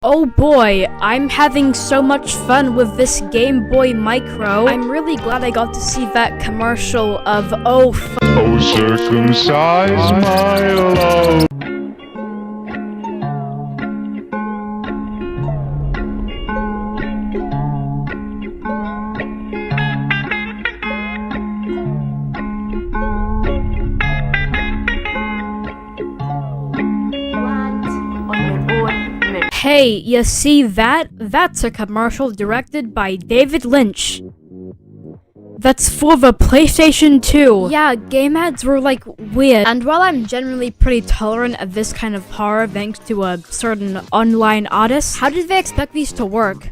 Oh boy, I'm having so much fun with this Game Boy Micro. I'm really glad I got to see that commercial of oh circumcise my love. Hey, you see that? That's a commercial directed by David Lynch. That's for the PlayStation 2. Yeah, game ads were like weird. And while I'm generally pretty tolerant of this kind of horror thanks to a certain online artist, how did they expect these to work?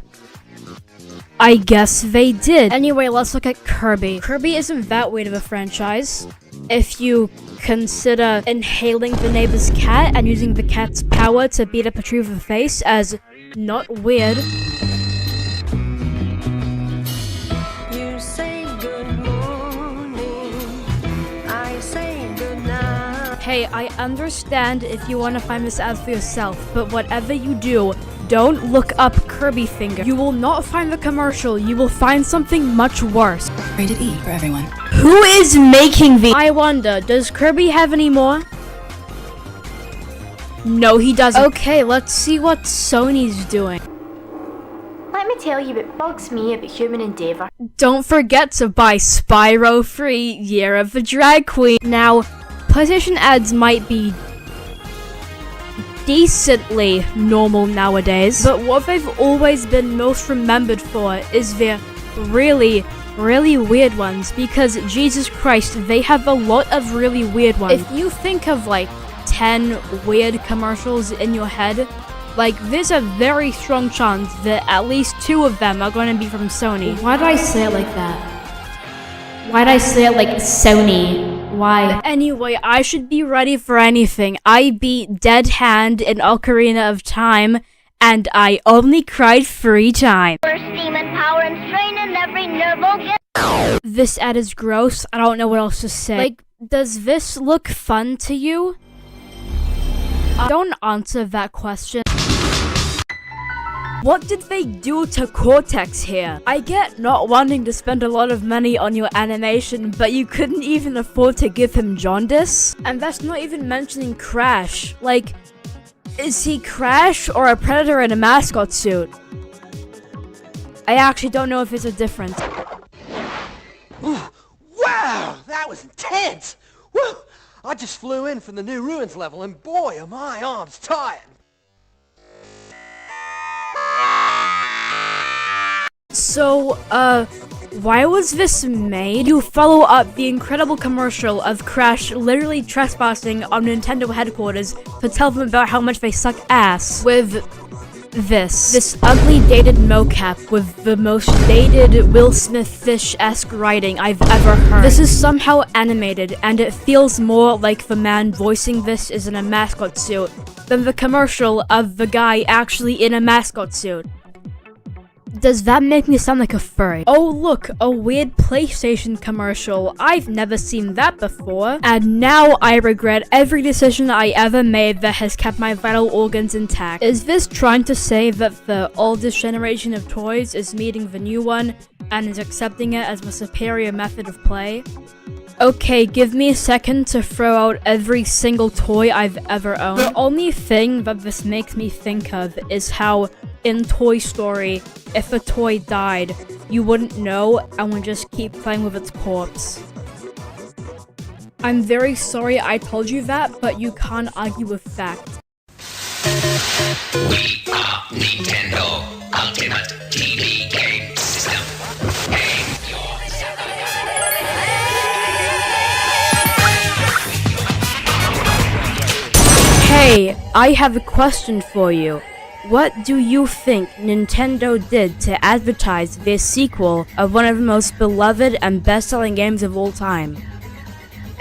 I guess they did. Anyway, let's look at Kirby. Kirby isn't that weird of a franchise. If you consider inhaling the neighbor's cat and using the cat's power to beat up a tree with a face as not weird. You say good morning, I say good night. Hey, I understand if you want to find this ad for yourself, but whatever you do, don't look up Kirby Finger. You will not find the commercial, you will find something much worse. Rated E for everyone. Who is making the— I wonder, does Kirby have any more? No, he doesn't. Okay, let's see what Sony's doing. Let me tell you what bugs me about human endeavour. Don't forget to buy Spyro free Year of the Drag Queen. Now, PlayStation ads might be decently normal nowadays, but what they've always been most remembered for is their really weird ones, because Jesus Christ, they have a lot of really weird ones. If you think of like 10 weird commercials in your head, like there's a very strong chance that at least 2 of them are going to be from Sony. Why did I say it like that? Why did I say it like Sony? Why? Anyway, I should be ready for anything. I beat Dead Hand in Ocarina of Time, and I only cried 3 times. Steam and power and strain and every nerve will get. This ad is gross. I don't know what else to say. Like, does this look fun to you? Don't answer that question. What did they do to Cortex here? I get not wanting to spend a lot of money on your animation, but you couldn't even afford to give him jaundice? And that's not even mentioning Crash. Like, is he Crash or a predator in a mascot suit? I actually don't know if there's a difference. Ooh, wow, that was intense! Woo! I just flew in from the New Ruins level, and boy, are my arms tired! So, why was this made? You follow up the incredible commercial of Crash literally trespassing on Nintendo headquarters to tell them about how much they suck ass with this ugly dated mocap with the most dated Will Smith fish-esque writing I've ever heard. This is somehow animated, and it feels more like the man voicing this is in a mascot suit than the commercial of the guy actually in a mascot suit. Does that make me sound like a furry? Oh look, a weird PlayStation commercial. I've never seen that before. And now I regret every decision I ever made that has kept my vital organs intact. Is this trying to say that the oldest generation of toys is meeting the new one and is accepting it as the superior method of play? Okay, give me a second to throw out every single toy I've ever owned. The only thing that this makes me think of is how in Toy Story, if a toy died, you wouldn't know and would just keep playing with its corpse. I'm very sorry I told you that, but you can't argue with fact. We are Nintendo Ultimate TV Game System. Hey, I have a question for you. What do you think Nintendo did to advertise their sequel of one of the most beloved and best-selling games of all time?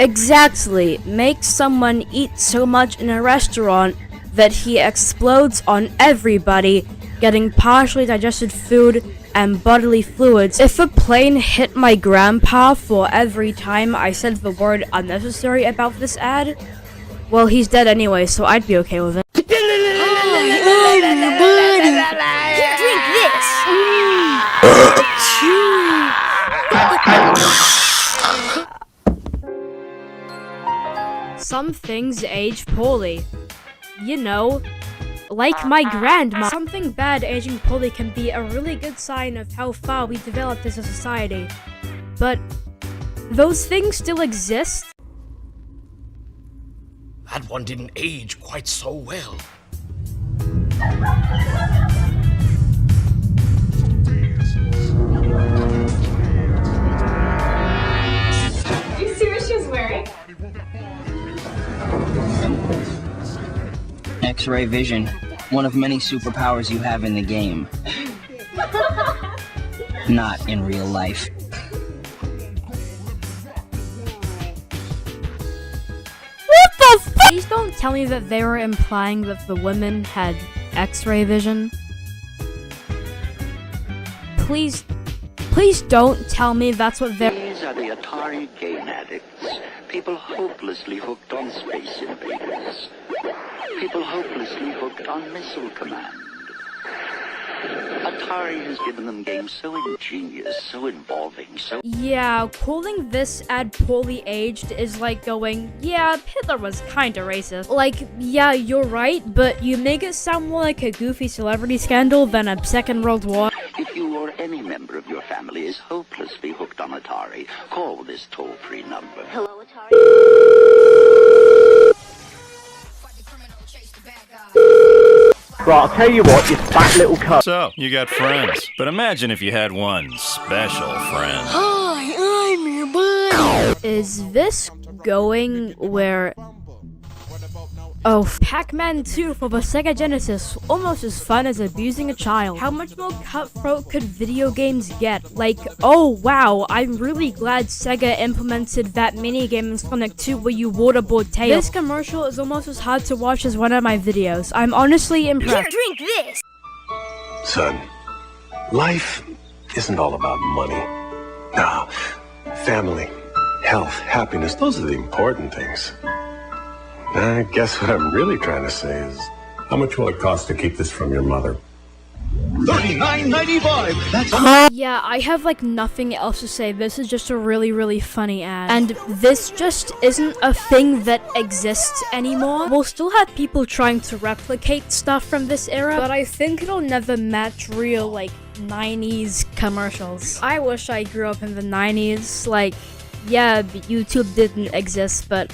Exactly, make someone eat so much in a restaurant that he explodes on everybody, getting partially digested food and bodily fluids. If a plane hit my grandpa for every time I said the word unnecessary about this ad, well, he's dead anyway, so I'd be okay with it. some things age poorly. You know, like my grandma. Something bad aging poorly can be a really good sign of how far we developed as a society. But those things still exist. That one didn't age quite so well. Do you see what she's wearing? X-ray vision. One of many superpowers you have in the game. Not in real life. Please don't tell me that they were implying that the women had X-ray vision. Please don't tell me that's what they're— These are the Atari game addicts. People hopelessly hooked on Space Invaders. People hopelessly hooked on Missile Command. Atari has given them games so ingenious, so involving, so... Yeah, calling this ad poorly aged is like going, yeah, Hitler was kinda racist. Like, yeah, you're right, but you make it sound more like a goofy celebrity scandal than a Second World War. If you or any member of your family is hopelessly hooked on Atari, call this toll-free number. Hello, Atari. Right, I'll tell you what, you fat little cunt. So, you got friends. But imagine if you had one special friend. Hi, I'm your buddy. Is this going where... Oh, Pac-Man 2 for the Sega Genesis, almost as fun as abusing a child. How much more cutthroat could video games get? Like, oh wow, I'm really glad Sega implemented that minigame in Sonic 2 where you waterboard Tails. This commercial is almost as hard to watch as one of my videos. I'm honestly impressed. Drink this. Son, life isn't all about money. Nah, family, health, happiness, those are the important things. I guess what I'm really trying to say is, how much will it cost to keep this from your mother? $39.95! That's Yeah, I have like nothing else to say. This is just a really funny ad. And this just isn't a thing that exists anymore. We'll still have people trying to replicate stuff from this era, but I think it'll never match real like 90s commercials. I wish I grew up in the 90s. Like, yeah, YouTube didn't exist, but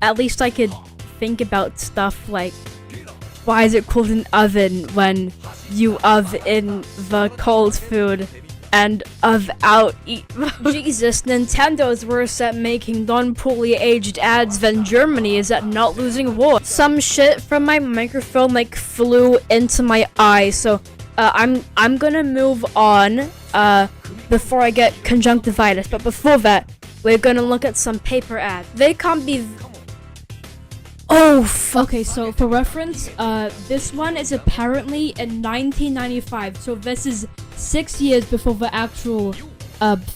at least I could think about stuff like, why is it called an oven when you in the cold food and out eat? Jesus, Nintendo is worse at making non-poorly aged ads than Germany is at not losing war. Some shit from my microphone like flew into my eye, so I'm gonna move on before I get conjunctivitis. But before that, we're gonna look at some paper ads. They can't be. Okay, so for reference, this one is apparently in 1995, so this is 6 years before the actual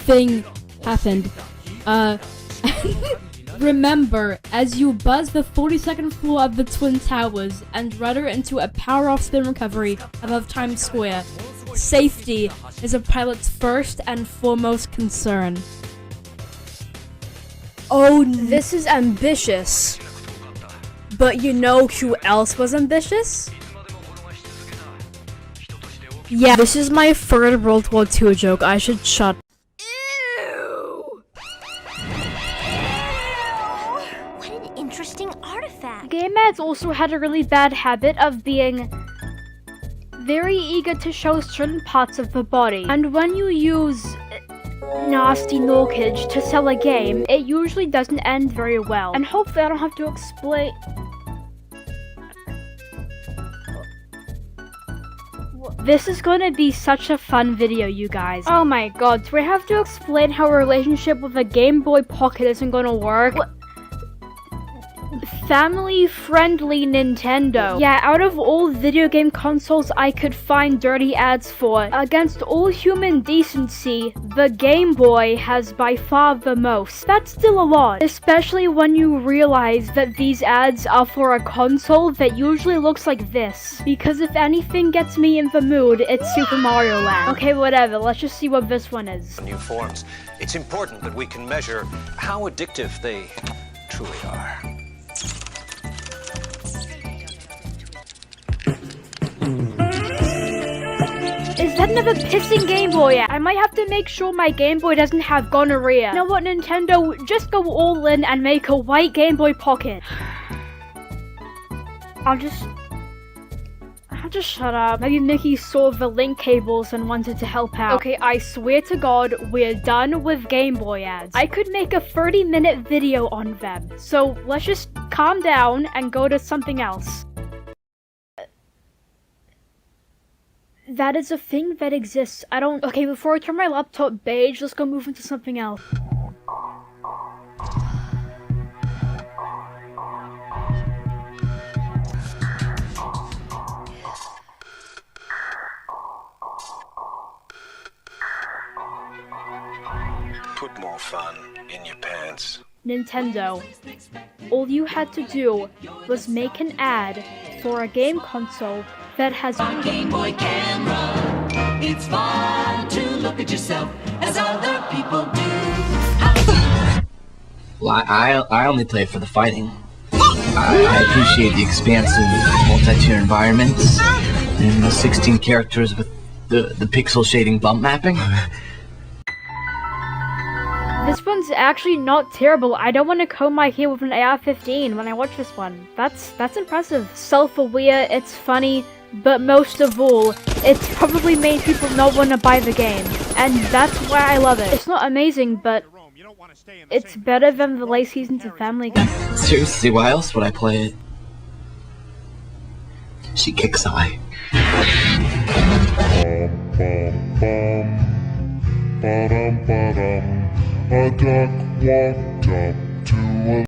thing happened. Remember, as you buzz the 42nd floor of the Twin Towers and rudder into a power-off spin recovery above Times Square, safety is a pilot's first and foremost concern. Oh, this is ambitious. But you know who else was ambitious? Yeah, this is my third World War II joke. I should shut. Ew. What an interesting artifact. Game ads also had a really bad habit of being very eager to show certain parts of the body. And when you use nasty norkage to sell a game, it usually doesn't end very well. And hopefully I don't have to explain. This is going to be such a fun video, you guys. Oh my god, do we have to explain how a relationship with a Game Boy Pocket isn't going to work? Family-friendly Nintendo. Yeah, out of all video game consoles I could find dirty ads for, against all human decency, the Game Boy has by far the most. That's still a lot, especially when you realize that these ads are for a console that usually looks like this. Because if anything gets me in the mood, it's Super Mario Land. Okay, whatever, let's just see what this one is. New forms. It's important that we can measure how addictive they truly are. Is that another pissing Game Boy ad? I might have to make sure my Game Boy doesn't have gonorrhea. You know what, Nintendo? Just go all in and make a white Game Boy Pocket. I'll just shut up. Maybe Mickey saw the link cables and wanted to help out. Okay, I swear to God, we're done with Game Boy ads. I could make a 30-minute video on them. So let's just calm down and go to something else. That is a thing that exists. Okay, before I turn my laptop beige, let's go move into something else. Put more fun in your pants. Nintendo. All you had to do was make an ad for a game console that has a Game Boy camera. It's fun to look at yourself as other people do. Well, I only play for the fighting. I appreciate the expansive multi-tier environments and the 16 characters with the pixel shading bump mapping. This one's actually not terrible. I don't want to comb my hair with an AR-15 when I watch this one. That's impressive. Self-aware, it's funny, but most of all, it's probably made people not want to buy the game. And that's why I love it. It's not amazing, but it's better than the late seasons of Family Guy. Seriously, why else would I play it? She kicks eye.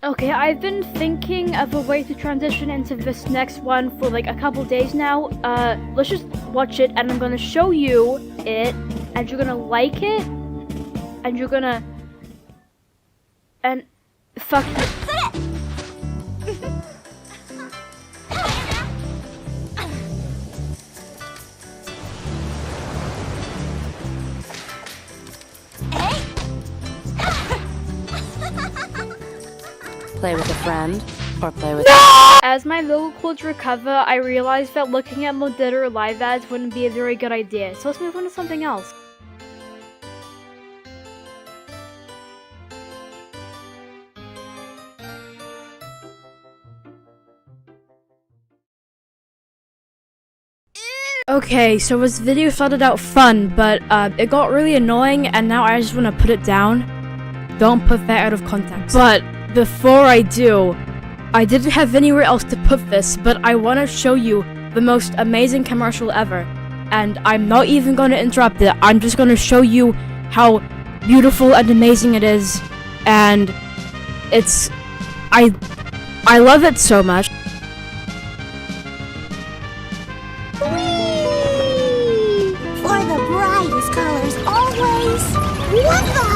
Okay, I've been thinking of a way to transition into this next one for like a couple days now. Let's just watch it and I'm gonna show you it and you're gonna like it and you're gonna... and... fuck it. Play with a friend, or play with... As my vocal cords recover, I realized that looking at more dead or alive ads wouldn't be a very good idea, so let's move on to something else. Okay, so this video started out fun, but it got really annoying and now I just want to put it down. Don't put that out of context. But before I do, I didn't have anywhere else to put this, but I want to show you the most amazing commercial ever. And I'm not even going to interrupt it, I'm just going to show you how beautiful and amazing it is. And it's... I love it so much. For the brightest colors always. What the